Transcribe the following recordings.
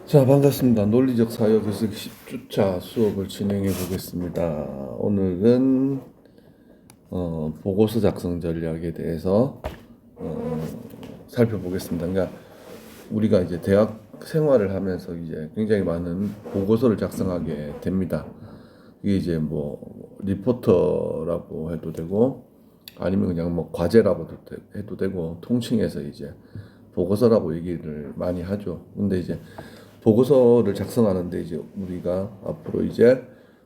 자, 반갑습니다. 논리적 사회 교습 10주차 수업을 진행해 보겠습니다. 오늘은 보고서 작성 전략에 대해서 살펴보겠습니다. 그러니까 우리가 이제 대학 생활을 하면서 이제 굉장히 많은 보고서를 작성하게 됩니다. 이게 이제 뭐 리포터라고 해도 되고 아니면 그냥 뭐 과제라고 해도 되고 통칭해서 이제 보고서라고 얘기를 많이 하죠. 근데 이제 보고서를 작성하는데 이제 우리가 앞으로 이제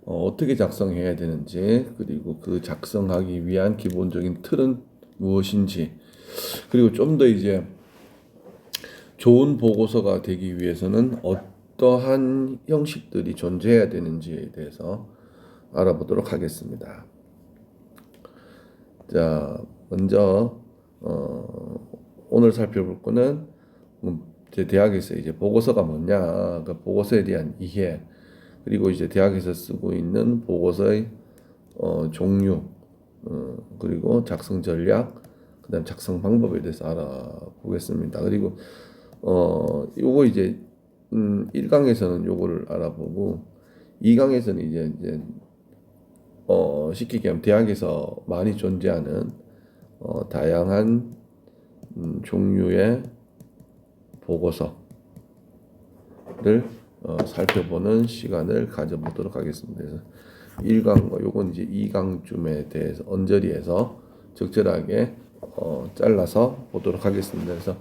어떻게 작성해야 되는지, 그리고 그 작성하기 위한 기본적인 틀은 무엇인지, 그리고 좀 더 이제 좋은 보고서가 되기 위해서는 어떠한 형식들이 존재해야 되는지에 대해서 알아보도록 하겠습니다. 자, 먼저 오늘 살펴볼 거는 이제 대학에서 이제 보고서가 뭐냐, 그 보고서에 대한 이해, 그리고 이제 대학에서 쓰고 있는 보고서의 종류, 그리고 작성 전략, 그다음 작성 방법에 대해서 알아보겠습니다. 그리고 요거 이제 1강에서는 요거를 알아보고 2강에서는 이제 쉽게 얘기하면 대학에서 많이 존재하는 다양한 종류의 보고서를 살펴보는 시간을 가져보도록 하겠습니다. 그래서 1강과 요건 이제 2강쯤에 대해서 언저리에서 적절하게 잘라서 보도록 하겠습니다. 그래서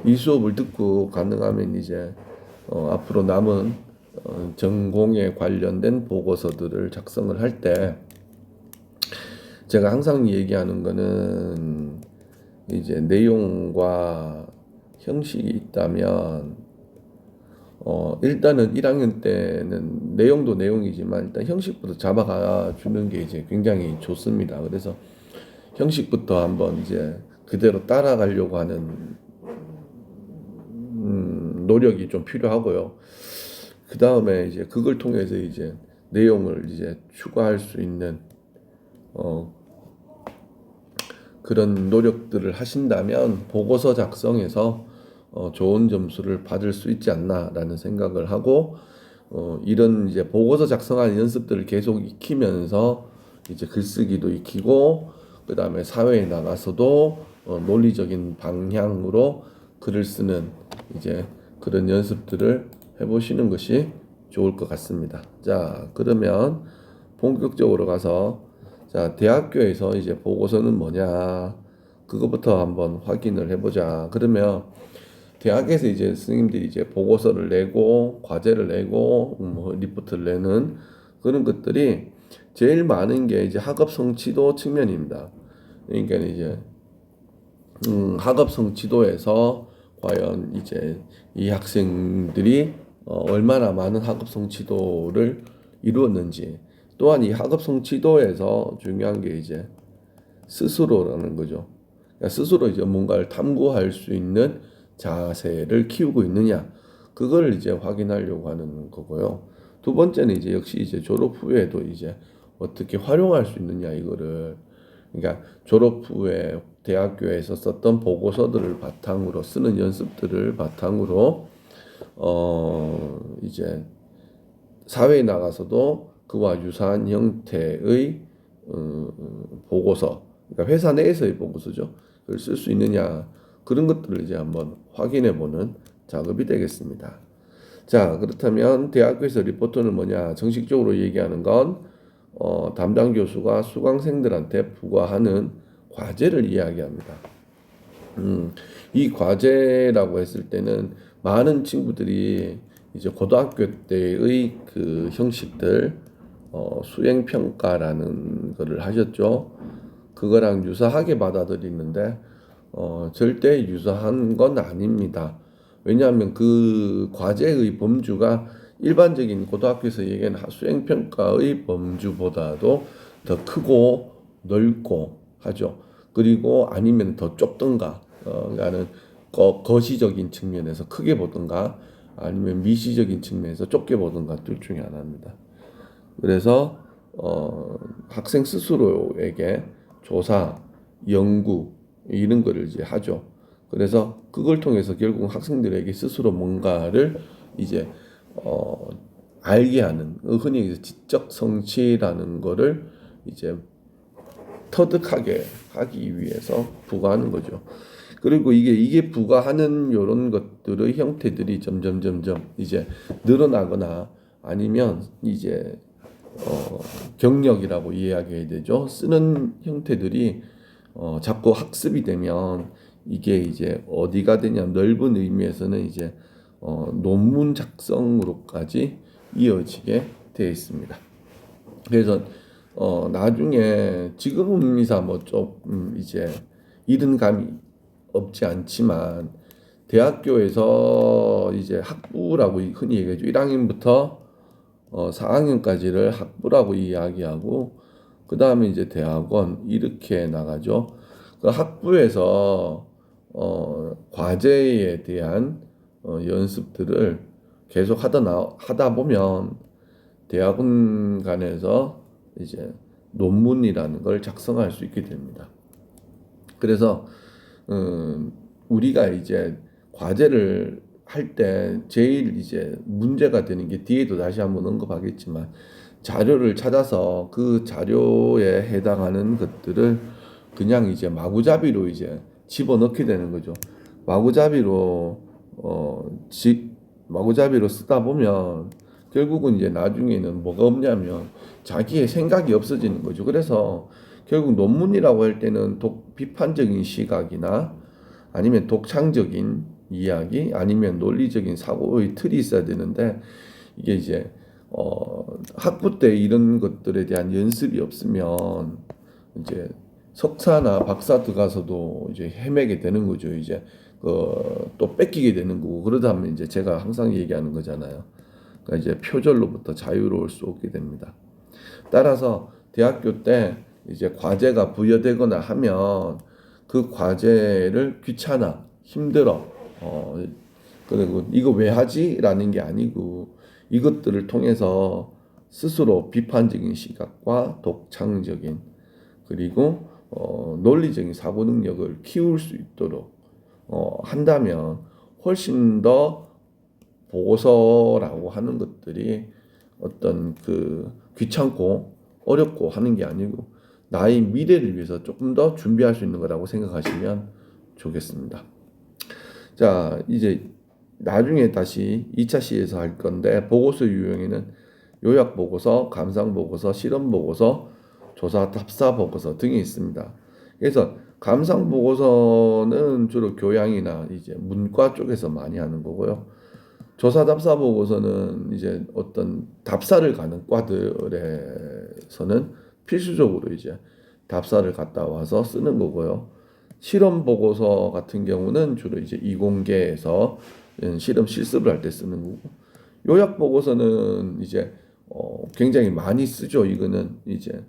이 수업을 듣고 가능하면 이제 앞으로 남은 전공에 관련된 보고서들을 작성을 할 때 제가 항상 얘기하는 거는 이제 내용과 형식이 있다면 일단은 1학년 때는 내용도 내용이지만 일단 형식부터 잡아가 주는 게 이제 굉장히 좋습니다. 그래서 형식부터 한번 이제 그대로 따라가려고 하는 노력이 좀 필요하고요. 그 다음에 이제 그걸 통해서 이제 내용을 이제 추가할 수 있는 그런 노력들을 하신다면 보고서 작성에서 좋은 점수를 받을 수 있지 않나라는 생각을 하고 이런 이제 보고서 작성하는 연습들을 계속 익히면서 이제 글쓰기도 익히고 그 다음에 사회에 나가서도 논리적인 방향으로 글을 쓰는 이제 그런 연습들을 해보시는 것이 좋을 것 같습니다. 자, 그러면 본격적으로 가서 자, 대학교에서 이제 보고서는 뭐냐 그거부터 한번 확인을 해보자. 그러면 대학에서 이제 스님들이 이제 보고서를 내고 과제를 내고 뭐 리포트를 내는 그런 것들이 제일 많은 게 이제 학업 성취도 측면입니다. 그러니까 이제 학업 성취도에서 과연 이제 이 학생들이 얼마나 많은 학업 성취도를 이루었는지, 또한 이 학업 성취도에서 중요한 게 이제 스스로라는 거죠. 그러니까 스스로 이제 뭔가를 탐구할 수 있는 자세를 키우고 있느냐, 그걸 이제 확인하려고 하는 거고요. 두 번째는 이제 역시 이제 졸업 후에도 이제 어떻게 활용할 수 있느냐, 이거를. 그러니까 졸업 후에 대학교에서 썼던 보고서들을 바탕으로 쓰는 연습들을 바탕으로 이제 사회에 나가서도 그와 유사한 형태의 보고서, 그러니까 회사 내에서의 보고서죠. 그걸 쓸 수 있느냐, 그런 것들을 이제 한번 확인해 보는 작업이 되겠습니다. 자, 그렇다면 대학교에서 리포트는 뭐냐? 정식적으로 얘기하는 건 담당 교수가 수강생들한테 부과하는 과제를 이야기합니다. 이 과제라고 했을 때는 많은 친구들이 이제 고등학교 때의 그 형식들 수행평가라는 거를 하셨죠. 그거랑 유사하게 받아들이는데 절대 유사한 건 아닙니다. 왜냐하면 그 과제의 범주가 일반적인 고등학교에서 얘기하는 수행평가의 범주보다도 더 크고 넓고 하죠. 그리고 아니면 더 좁던가, 그러니까는 거시적인 측면에서 크게 보던가 아니면 미시적인 측면에서 좁게 보던가 둘 중에 하나입니다. 그래서 학생 스스로에게 조사, 연구 이런 거를 이제 하죠. 그래서 그걸 통해서 결국 학생들에게 스스로 뭔가를 이제 알게 하는, 흔히 얘기해서 지적 성취라는 거를 이제 터득하게 하기 위해서 부과하는 거죠. 그리고 이게 부과하는 요런 것들의 형태들이 점점 이제 늘어나거나 아니면 이제 경력이라고 이해하게 되죠. 쓰는 형태들이 자꾸 학습이 되면 이게 이제 어디가 되냐, 넓은 의미에서는 이제 논문 작성으로까지 이어지게 되어 있습니다. 그래서 나중에 지금은 이사 뭐 좀 이제 이른 감이 없지 않지만 대학교에서 이제 학부라고 흔히 얘기하죠. 1학년부터 4학년까지를 학부라고 이야기하고 그 다음에 이제 대학원 이렇게 나가죠. 그 학부에서 과제에 대한 연습들을 계속 하다 보면 대학원 간에서 이제 논문이라는 걸 작성할 수 있게 됩니다. 그래서 우리가 이제 과제를 할 때 제일 이제 문제가 되는 게 뒤에도 다시 한번 언급하겠지만 자료를 찾아서 그 자료에 해당하는 것들을 그냥 이제 마구잡이로 이제 집어넣게 되는 거죠. 마구잡이로 마구잡이로 쓰다 보면 결국은 이제 나중에는 뭐가 없냐면 자기의 생각이 없어지는 거죠. 그래서 결국 논문이라고 할 때는 비판적인 시각이나 아니면 독창적인 이야기 아니면 논리적인 사고의 틀이 있어야 되는데 이게 이제 학부 때 이런 것들에 대한 연습이 없으면 이제 석사나 박사 들어가서도 이제 헤매게 되는 거죠. 이제 또 뺏기게 되는 거고 그러다 보면 이제 제가 항상 얘기하는 거잖아요. 그러니까 이제 표절로부터 자유로울 수 없게 됩니다. 따라서 대학교 때 이제 과제가 부여되거나 하면 그 과제를 귀찮아, 힘들어, 그리고 이거 왜 하지? 라는 게 아니고 이것들을 통해서 스스로 비판적인 시각과 독창적인 그리고 논리적인 사고 능력을 키울 수 있도록 한다면 훨씬 더 보고서라고 하는 것들이 어떤 그 귀찮고 어렵고 하는 게 아니고 나의 미래를 위해서 조금 더 준비할 수 있는 거라고 생각하시면 좋겠습니다. 자, 이제 나중에 다시 2차 시에서 할 건데 보고서 유형에는 요약 보고서, 감상 보고서, 실험 보고서, 조사 답사 보고서 등이 있습니다. 그래서 감상 보고서는 주로 교양이나 이제 문과 쪽에서 많이 하는 거고요. 조사 답사 보고서는 이제 어떤 답사를 가는 과들에서는 필수적으로 이제 답사를 갔다 와서 쓰는 거고요. 실험 보고서 같은 경우는 주로 이제 이공계에서 실험 실습을 할 때 쓰는 거고, 요약 보고서는 이제 굉장히 많이 쓰죠. 이거는 이제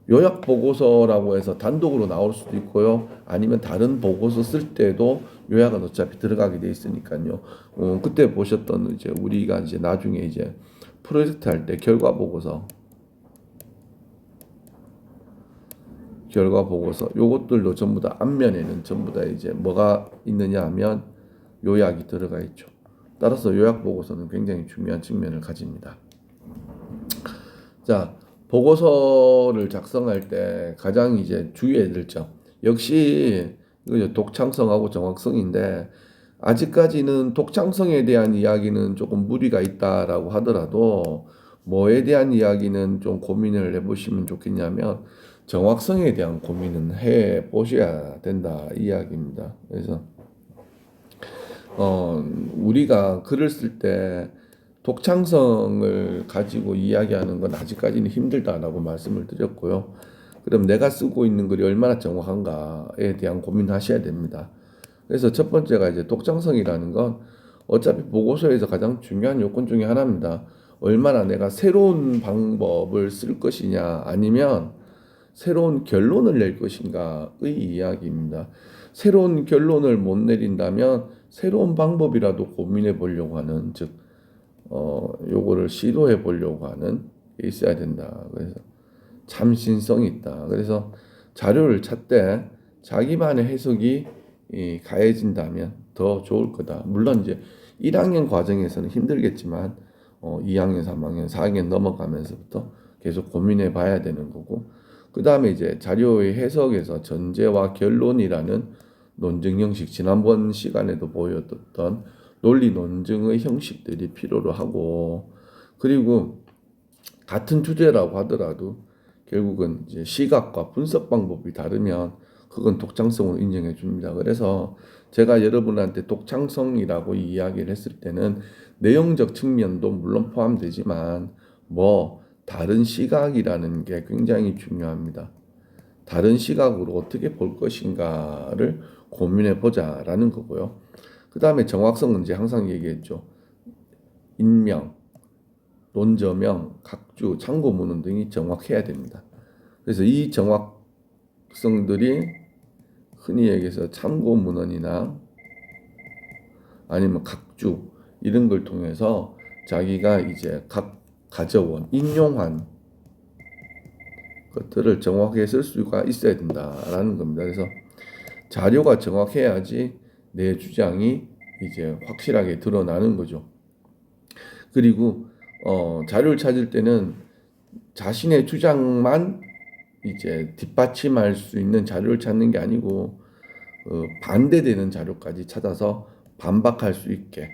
요약 보고서라고 해서 단독으로 나올 수도 있고요. 아니면 다른 보고서 쓸 때도 요약은 어차피 들어가게 돼 있으니까요. 그때 보셨던 이제 우리가 이제 나중에 이제 프로젝트 할 때 결과 보고서 요것들도 전부 다 앞면에는 전부 다 이제 뭐가 있느냐 하면 요약이 들어가 있죠. 따라서 요약 보고서는 굉장히 중요한 측면을 가집니다. 자, 보고서를 작성할 때 가장 이제 주의해야 될 점. 역시 독창성하고 정확성인데 아직까지는 독창성에 대한 이야기는 조금 무리가 있다라고 하더라도 뭐에 대한 이야기는 좀 고민을 해보시면 좋겠냐면 정확성에 대한 고민은 해 보셔야 된다 이야기입니다. 그래서 우리가 글을 쓸 때 독창성을 가지고 이야기하는 건 아직까지는 힘들다라고 말씀을 드렸고요. 그럼 내가 쓰고 있는 글이 얼마나 정확한가에 대한 고민하셔야 됩니다. 그래서 첫 번째가 이제 독창성이라는 건 어차피 보고서에서 가장 중요한 요건 중에 하나입니다. 얼마나 내가 새로운 방법을 쓸 것이냐 아니면 새로운 결론을 낼 것인가의 이야기입니다. 새로운 결론을 못 내린다면 새로운 방법이라도 고민해 보려고 하는, 즉 요거를 시도해 보려고 하는 게 있어야 된다. 그래서 참신성이 있다. 그래서 자료를 찾되 자기만의 해석이 가해진다면 더 좋을 거다. 물론 이제 1학년 과정에서는 힘들겠지만 2학년, 3학년, 4학년 넘어가면서부터 계속 고민해 봐야 되는 거고, 그 다음에 이제 자료의 해석에서 전제와 결론이라는 논증 형식, 지난번 시간에도 보여줬던 논리 논증의 형식들이 필요로 하고, 그리고 같은 주제라고 하더라도 결국은 이제 시각과 분석 방법이 다르면 그건 독창성으로 인정해 줍니다. 그래서 제가 여러분한테 독창성이라고 이야기를 했을 때는 내용적 측면도 물론 포함되지만 다른 시각이라는 게 굉장히 중요합니다. 다른 시각으로 어떻게 볼 것인가를 고민해 보자라는 거고요. 그 다음에 정확성은 이제 항상 얘기했죠. 인명, 논저명, 각주, 참고문헌 등이 정확해야 됩니다. 그래서 이 정확성들이 흔히 얘기해서 참고문헌이나 아니면 각주 이런 걸 통해서 자기가 이제 각 가져온 인용한 것들을 정확하게 쓸 수가 있어야 된다라는 겁니다. 그래서 자료가 정확해야지 내 주장이 이제 확실하게 드러나는 거죠. 그리고 자료를 찾을 때는 자신의 주장만 이제 뒷받침할 수 있는 자료를 찾는 게 아니고 반대되는 자료까지 찾아서 반박할 수 있게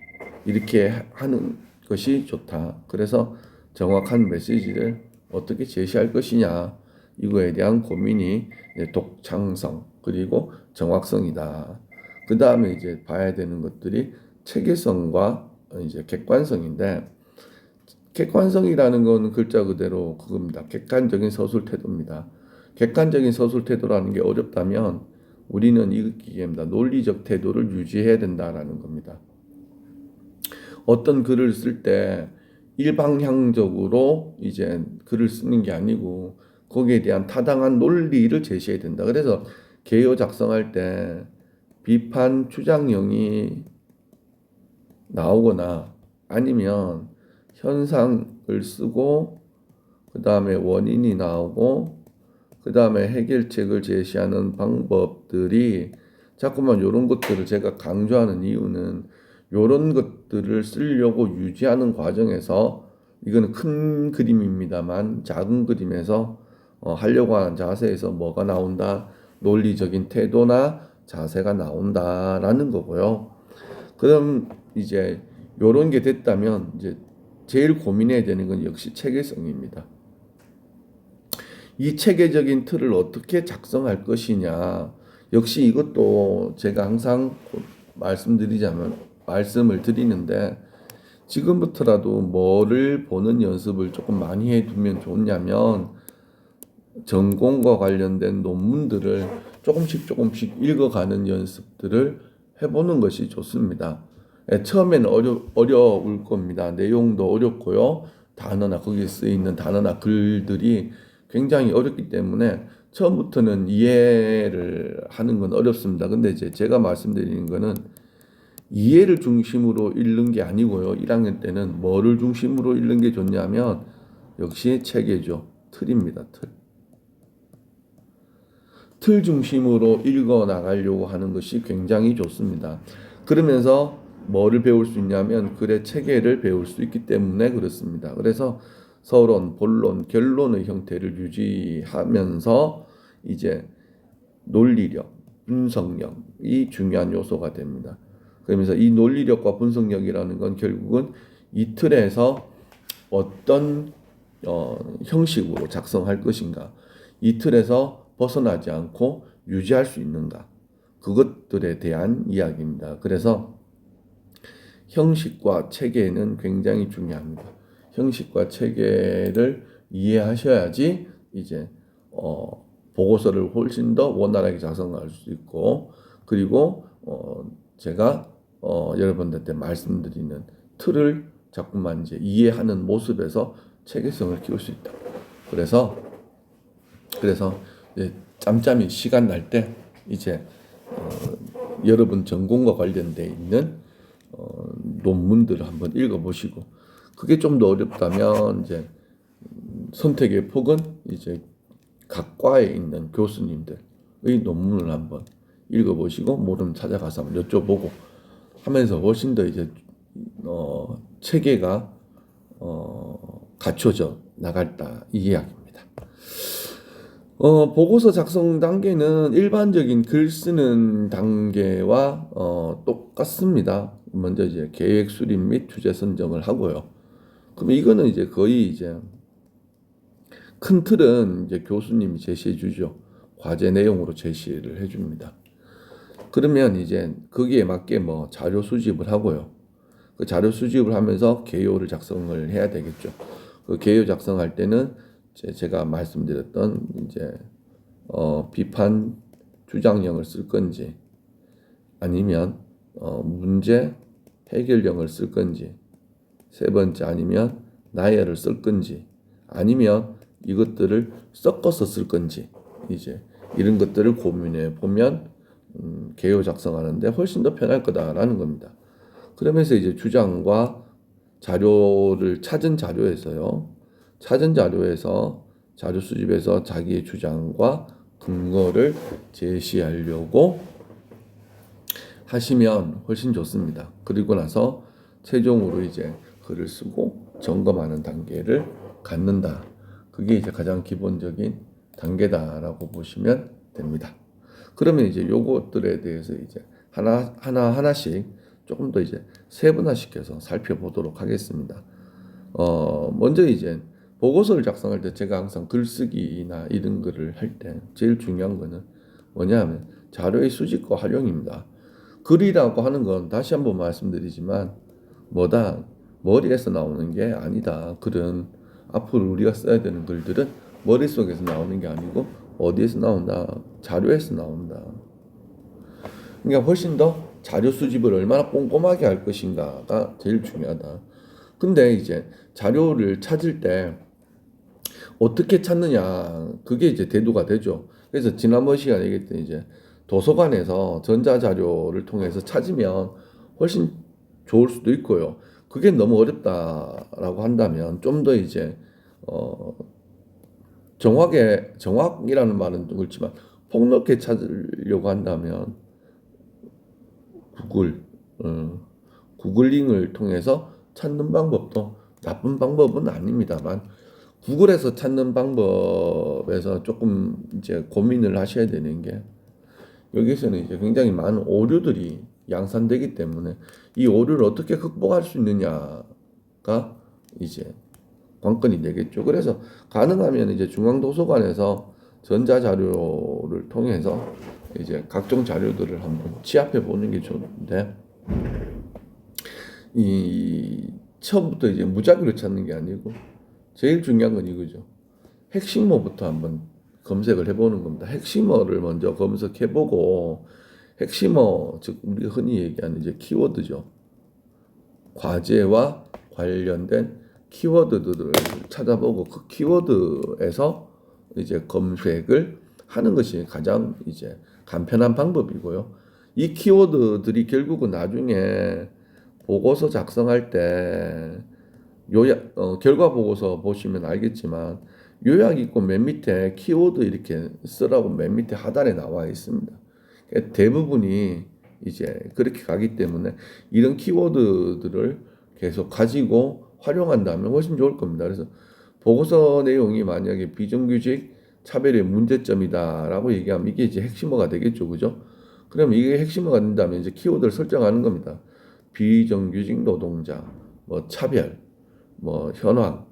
이렇게 하는 것이 좋다. 그래서 정확한 메시지를 어떻게 제시할 것이냐, 이거에 대한 고민이 독창성 그리고 정확성이다. 그 다음에 이제 봐야 되는 것들이 체계성과 이제 객관성인데, 객관성이라는 건 글자 그대로 그겁니다. 객관적인 서술 태도입니다. 객관적인 서술 태도라는 게 어렵다면 우리는 이 기계입니다. 논리적 태도를 유지해야 된다라는 겁니다. 어떤 글을 쓸 때 일방향적으로 이제 글을 쓰는 게 아니고 거기에 대한 타당한 논리를 제시해야 된다. 그래서 개요 작성할 때 비판 추장형이 나오거나 아니면 현상을 쓰고 그 다음에 원인이 나오고 그 다음에 해결책을 제시하는 방법들이 자꾸만 이런 것들을 제가 강조하는 이유는 이런 것들을 쓰려고 유지하는 과정에서 이거는 큰 그림입니다만 작은 그림에서 하려고 하는 자세에서 뭐가 나온다? 논리적인 태도나 자세가 나온다라는 거고요. 그럼 이제 이런 게 됐다면 이제 제일 고민해야 되는 건 역시 체계성입니다. 이 체계적인 틀을 어떻게 작성할 것이냐. 역시 이것도 제가 항상 말씀을 드리는데 지금부터라도 뭐를 보는 연습을 조금 많이 해두면 좋냐면 전공과 관련된 논문들을 조금씩 읽어가는 연습들을 해보는 것이 좋습니다. 처음에는 어려울 겁니다. 내용도 어렵고요. 단어나 거기에 쓰여있는 단어나 글들이 굉장히 어렵기 때문에 처음부터는 이해를 하는 건 어렵습니다. 근데 이제 제가 말씀드리는 거는 이해를 중심으로 읽는 게 아니고요. 1학년 때는 뭐를 중심으로 읽는 게 좋냐면 역시 체계죠. 틀입니다. 틀 중심으로 읽어 나가려고 하는 것이 굉장히 좋습니다. 그러면서 뭐를 배울 수 있냐면 글의 체계를 배울 수 있기 때문에 그렇습니다. 그래서 서론, 본론, 결론의 형태를 유지하면서 이제 논리력, 분석력이 중요한 요소가 됩니다. 그러면서 이 논리력과 분석력이라는 건 결국은 이 틀에서 어떤 형식으로 작성할 것인가, 이 틀에서 벗어나지 않고 유지할 수 있는가, 그것들에 대한 이야기입니다. 그래서 형식과 체계는 굉장히 중요합니다. 형식과 체계를 이해하셔야지 이제 보고서를 훨씬 더 원활하게 작성할 수 있고, 그리고 제가 여러분들한테 말씀드리는 틀을 자꾸만 이제 이해하는 모습에서 체계성을 키울 수 있다. 그래서 이제 짬짬이 시간 날 때 이제 여러분 전공과 관련돼 있는 논문들을 한번 읽어보시고, 그게 좀 더 어렵다면 이제 선택의 폭은 이제 각 과에 있는 교수님들의 논문을 한번 읽어보시고 모르면 찾아가서 한번 여쭤보고 하면서 훨씬 더 이제 체계가 갖춰져 나갔다 이 이야기입니다. 보고서 작성 단계는 일반적인 글 쓰는 단계와 똑같습니다. 먼저 이제 계획 수립 및 주제 선정을 하고요. 그럼 이거는 이제 거의 이제 큰 틀은 이제 교수님이 제시해 주죠. 과제 내용으로 제시를 해 줍니다. 그러면 이제 거기에 맞게 뭐 자료 수집을 하고요. 그 자료 수집을 하면서 개요를 작성을 해야 되겠죠. 그 개요 작성할 때는 제가 말씀드렸던 이제 비판 주장형을 쓸 건지 아니면 문제 해결형을 쓸 건지 세 번째 아니면 나열을 쓸 건지 아니면 이것들을 섞어서 쓸 건지 이제 이런 것들을 고민해 보면 개요 작성하는데 훨씬 더 편할 거다라는 겁니다. 그러면서 이제 주장과 자료를 찾은 자료에서 자료 수집해서 자기의 주장과 근거를 제시하려고 하시면 훨씬 좋습니다. 그리고 나서 최종으로 이제 글을 쓰고 점검하는 단계를 갖는다. 그게 이제 가장 기본적인 단계다라고 보시면 됩니다. 그러면 이제 요것들에 대해서 이제 하나씩 조금 더 이제 세분화시켜서 살펴보도록 하겠습니다. 먼저 이제 보고서를 작성할 때 제가 항상 글쓰기나 이런 거를 할 때 제일 중요한 거는 뭐냐면 자료의 수집과 활용입니다. 글이라고 하는 건 다시 한번 말씀드리지만 뭐다 머리에서 나오는 게 아니다. 글은 앞으로 우리가 써야 되는 글들은 머릿속에서 나오는 게 아니고 어디에서 나온다? 자료에서 나온다. 그러니까 훨씬 더 자료 수집을 얼마나 꼼꼼하게 할 것인가가 제일 중요하다. 근데 이제 자료를 찾을 때 어떻게 찾느냐 그게 이제 대두가 되죠. 그래서 지난번 시간에 얘기했던 이제 도서관에서 전자자료를 통해서 찾으면 훨씬 좋을 수도 있고요. 그게 너무 어렵다라고 한다면 좀 더 이제 정확이라는 말은 좀 그렇지만 폭넓게 찾으려고 한다면 구글링을 통해서 찾는 방법도 나쁜 방법은 아닙니다만 구글에서 찾는 방법에서 조금 이제 고민을 하셔야 되는 게 여기서는 이제 굉장히 많은 오류들이 양산되기 때문에 이 오류를 어떻게 극복할 수 있느냐가 이제 관건이 되겠죠. 그래서 가능하면 이제 중앙도서관에서 전자자료를 통해서 이제 각종 자료들을 한번 취합해 보는 게 좋은데 이 처음부터 이제 무작위로 찾는 게 아니고 제일 중요한 건 이거죠. 핵심어부터 한번 검색을 해보는 겁니다. 핵심어를 먼저 검색해보고 핵심어 즉 우리가 흔히 얘기하는 이제 키워드죠. 과제와 관련된 키워드들을 찾아보고 그 키워드에서 이제 검색을 하는 것이 가장 이제 간편한 방법이고요. 이 키워드들이 결국은 나중에 보고서 작성할 때 결과 보고서 보시면 알겠지만 요약 있고 맨 밑에 키워드 이렇게 쓰라고 맨 밑에 하단에 나와 있습니다. 대부분이 이제 그렇게 가기 때문에 이런 키워드들을 계속 가지고 활용한다면 훨씬 좋을 겁니다. 그래서 보고서 내용이 만약에 비정규직 차별의 문제점이다라고 얘기하면 이게 이제 핵심어가 되겠죠, 그죠? 그럼 이게 핵심어가 된다면 이제 키워드를 설정하는 겁니다. 비정규직 노동자, 뭐 차별, 뭐 현황,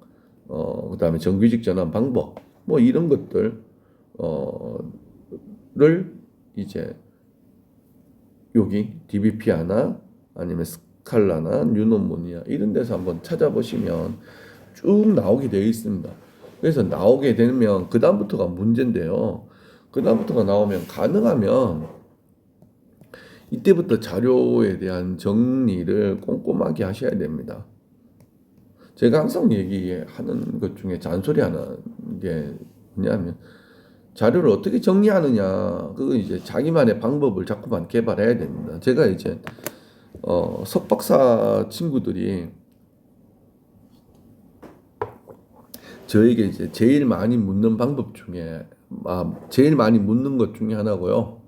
그다음에 정규직 전환 방법, 뭐 이런 것들 를 이제 여기 DBP 하나 아니면 스칼라나 뉴논문이야 이런 데서 한번 찾아보시면 쭉 나오게 되어 있습니다. 그래서 나오게 되면 그 다음부터가 문제인데요. 그 다음부터가 나오면 가능하면 이때부터 자료에 대한 정리를 꼼꼼하게 하셔야 됩니다. 제가 항상 얘기하는 것 중에 잔소리 하는 게 뭐냐면 자료를 어떻게 정리하느냐 그거 이제 자기만의 방법을 자꾸만 개발해야 됩니다. 제가 이제 석박사 친구들이 저에게 이제 제일 많이 묻는 방법 중에 제일 많이 묻는 것 중에 하나고요.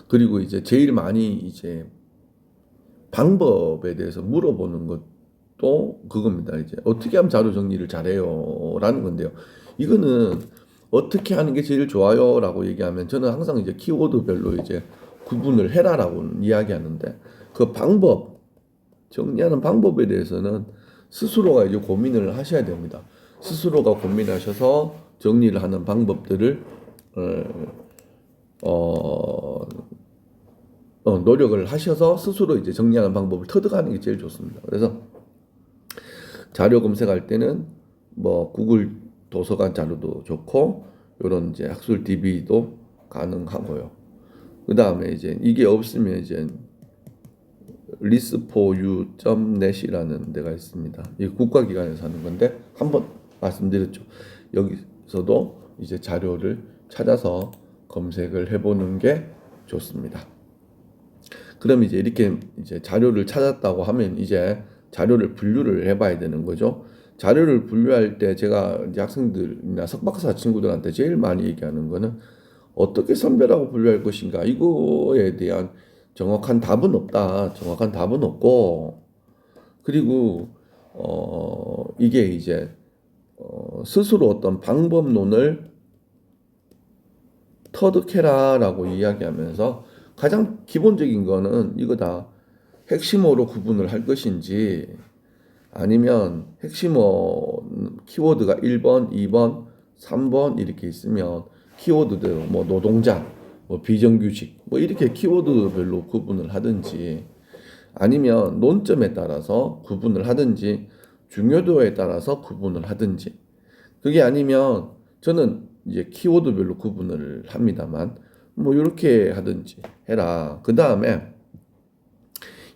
그리고 이제 제일 많이 이제 방법에 대해서 물어보는 것도 그겁니다. 이제 어떻게 하면 자료 정리를 잘해요라는 건데요. 이거는 어떻게 하는 게 제일 좋아요라고 얘기하면 저는 항상 이제 키워드별로 이제 구분을 해라라고 이야기하는데 그 방법 정리하는 방법에 대해서는 스스로가 이제 고민을 하셔야 됩니다. 스스로가 고민하셔서 정리를 하는 방법들을 어, 노력을 하셔서 스스로 이제 정리하는 방법을 터득하는 게 제일 좋습니다. 그래서 자료 검색할 때는 뭐 구글 도서관 자료도 좋고 이런 이제 학술 DB도 가능하고요. 그 다음에 이제 이게 없으면 이제 list4u.net이라는 데가 있습니다. 이 국가기관에서 하는 건데 한번 말씀드렸죠. 여기서도 이제 자료를 찾아서 검색을 해보는 게 좋습니다. 그럼 이제 이렇게 이제 자료를 찾았다고 하면 이제 자료를 분류를 해봐야 되는 거죠. 자료를 분류할 때 제가 이제 학생들이나 석박사 친구들한테 제일 많이 얘기하는 거는 어떻게 선별하고 분류할 것인가 이거에 대한 정확한 답은 없다. 정확한 답은 없고 그리고 이게 이제 스스로 어떤 방법론을 터득해라라고 이야기하면서 가장 기본적인 거는 이거다. 핵심어로 구분을 할 것인지 아니면 핵심어 키워드가 1번, 2번, 3번 이렇게 있으면 키워드대로 뭐 노동자, 뭐 비정규직 뭐 이렇게 키워드별로 구분을 하든지 아니면 논점에 따라서 구분을 하든지 중요도에 따라서 구분을 하든지 그게 아니면 저는 이제 키워드별로 구분을 합니다만 뭐 이렇게 하든지 해라. 그 다음에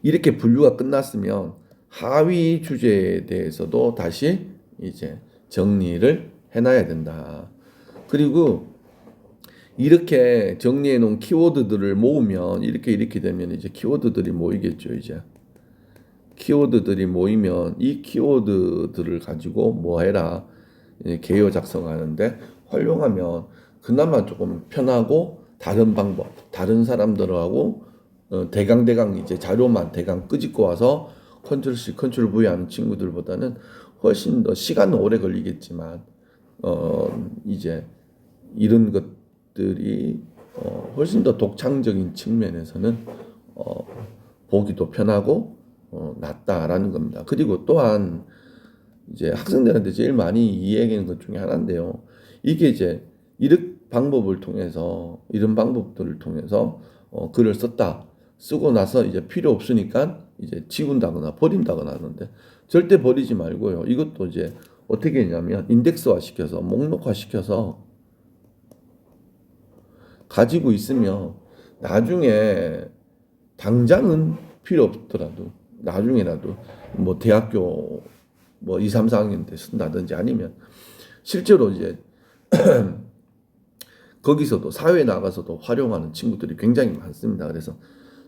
이렇게 분류가 끝났으면 하위 주제에 대해서도 다시 이제 정리를 해놔야 된다. 그리고 이렇게 정리해 놓은 키워드들을 모으면 이렇게 되면 이제 키워드들이 모이겠죠. 이제 키워드들이 모이면 이 키워드들을 가지고 뭐 해라 개요 작성하는데 활용하면 그나마 조금 편하고 다른 방법, 다른 사람들하고 대강 이제 자료만 대강 끄집고 와서 컨트롤 C, 컨트롤 V 하는 친구들보다는 훨씬 더 시간은 오래 걸리겠지만 이제 이런 것들이 훨씬 더 독창적인 측면에서는 보기도 편하고 낫다라는 겁니다. 그리고 또한 이제 학생들한테 제일 많이 이야기하는 것 중에 하나인데요. 이게 이제 이런 방법을 통해서 이런 방법들을 통해서 글을 썼다. 쓰고 나서 이제 필요 없으니까 이제 지운다거나 버린다거나 하는데 절대 버리지 말고요. 이것도 이제 어떻게 했냐면 인덱스화 시켜서 목록화 시켜서 가지고 있으면 나중에 당장은 필요 없더라도 나중에라도 뭐 대학교 뭐 2, 3, 4학년 때 쓴다든지 아니면 실제로 이제 거기서도 사회에 나가서도 활용하는 친구들이 굉장히 많습니다. 그래서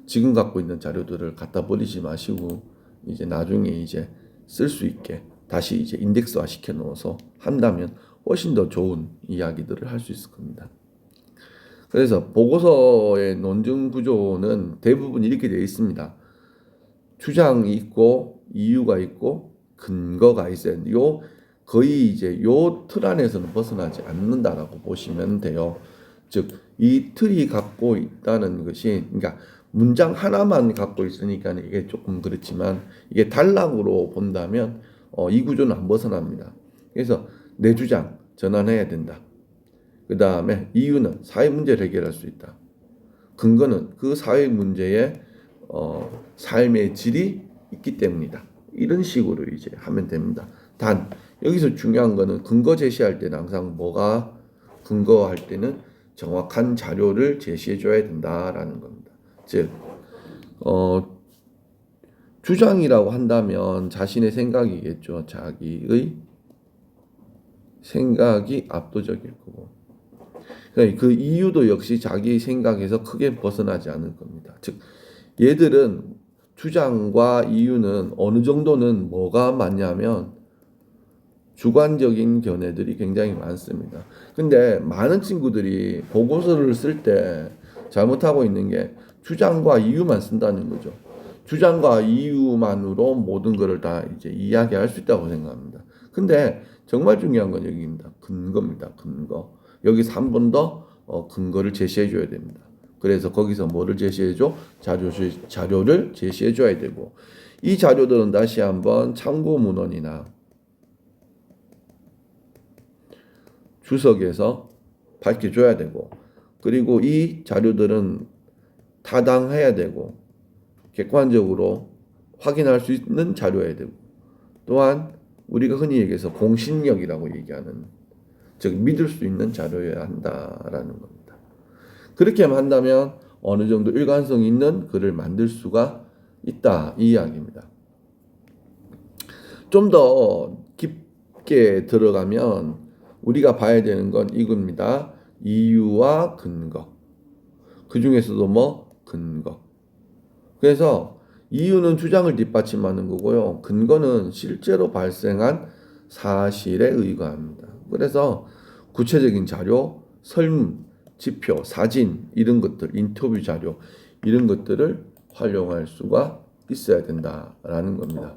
지금 갖고 있는 자료들을 갖다 버리지 마시고 이제 나중에 이제 쓸 수 있게 다시 이제 인덱스화 시켜 놓아서 한다면 훨씬 더 좋은 이야기들을 할 수 있을 겁니다. 그래서 보고서의 논증 구조는 대부분 이렇게 되어 있습니다. 주장이 있고 이유가 있고 근거가 있어요. 거의 이제 요 틀 안에서는 벗어나지 않는다라고 보시면 돼요. 즉, 이 틀이 갖고 있다는 것이, 그러니까 문장 하나만 갖고 있으니까 이게 조금 그렇지만 이게 단락으로 본다면 이 구조는 안 벗어납니다. 그래서 내 주장 전환해야 된다. 그 다음에 이유는 사회 문제를 해결할 수 있다. 근거는 그 사회 문제의 삶의 질이 있기 때문이다. 이런 식으로 이제 하면 됩니다. 단 여기서 중요한 거는 근거 제시할 때는 항상 뭐가 근거할 때는 정확한 자료를 제시해 줘야 된다라는 겁니다. 즉 주장이라고 한다면 자신의 생각이겠죠. 자기의 생각이 압도적일 거고 그 이유도 역시 자기 생각에서 크게 벗어나지 않을 겁니다. 즉 얘들은 주장과 이유는 어느 정도는 뭐가 맞냐면 주관적인 견해들이 굉장히 많습니다. 근데 많은 친구들이 보고서를 쓸 때 잘못하고 있는 게 주장과 이유만 쓴다는 거죠. 주장과 이유만으로 모든 것을 다 이제 이야기할 수 있다고 생각합니다. 근데 정말 중요한 건 여기입니다. 근거입니다. 근거. 여기서 한 번 더 근거를 제시해 줘야 됩니다. 그래서 거기서 뭐를 제시해 줘? 자료를 제시해 줘야 되고, 이 자료들은 다시 한번 참고 문헌이나 주석에서 밝혀줘야 되고, 그리고 이 자료들은 타당해야 되고 객관적으로 확인할 수 있는 자료여야 되고, 또한 우리가 흔히 얘기해서 공신력이라고 얘기하는, 즉 믿을 수 있는 자료여야 한다라는 겁니다. 그렇게만 한다면 어느 정도 일관성 있는 글을 만들 수가 있다, 이 이야기입니다. 좀 더 깊게 들어가면 우리가 봐야 되는 건 이겁니다. 이유와 근거. 그 중에서도 뭐 근거. 그래서 이유는 주장을 뒷받침하는 거고요. 근거는 실제로 발생한 사실에 의거합니다. 그래서 구체적인 자료, 설문, 지표, 사진 이런 것들, 인터뷰 자료 이런 것들을 활용할 수가 있어야 된다라는 겁니다.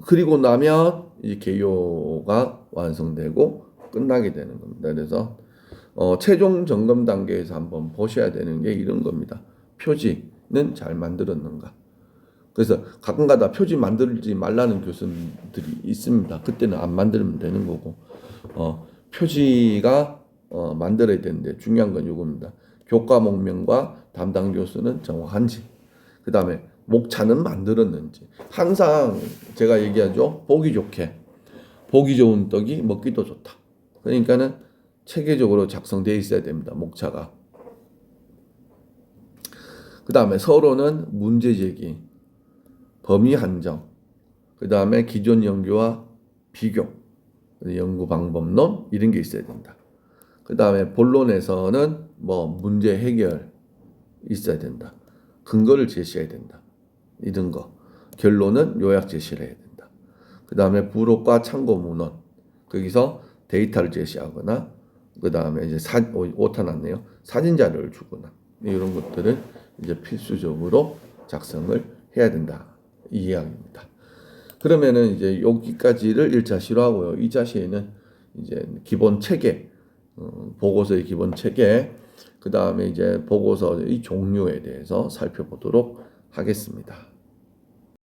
그리고 나면 이 개요가 완성되고 끝나게 되는 겁니다. 그래서 최종 점검 단계에서 한번 보셔야 되는 게 이런 겁니다. 표지는 잘 만들었는가. 그래서 가끔가다 표지 만들지 말라는 교수님들이 있습니다. 그때는 안 만들면 되는 거고, 표지가 만들어야 되는데 중요한 건 이겁니다. 교과 목명과 담당 교수는 정확한지, 그 다음에 목차는 만들었는지. 항상 제가 얘기하죠. 보기 좋은 떡이 먹기도 좋다. 그러니까는 체계적으로 작성되어 있어야 됩니다. 목차가. 그 다음에 서론은 문제 제기, 범위 한정, 그 다음에 기존 연구와 비교, 연구 방법론 이런 게 있어야 된다. 그 다음에 본론에서는 뭐 문제 해결 있어야 된다. 근거를 제시해야 된다. 이런 거. 결론은 요약 제시를 해야 된다. 그 다음에 부록과 참고 문헌, 거기서 데이터를 제시하거나, 그 다음에 이제 오타 났네요. 사진 자료를 주거나, 이런 것들을 이제 필수적으로 작성을 해야 된다. 이 이야기입니다. 그러면은 이제 여기까지를 1차 시로하고요. 2차 시에는 이제 기본 체계, 보고서의 기본 체계, 그 다음에 이제 보고서의 종류에 대해서 살펴보도록 하겠습니다.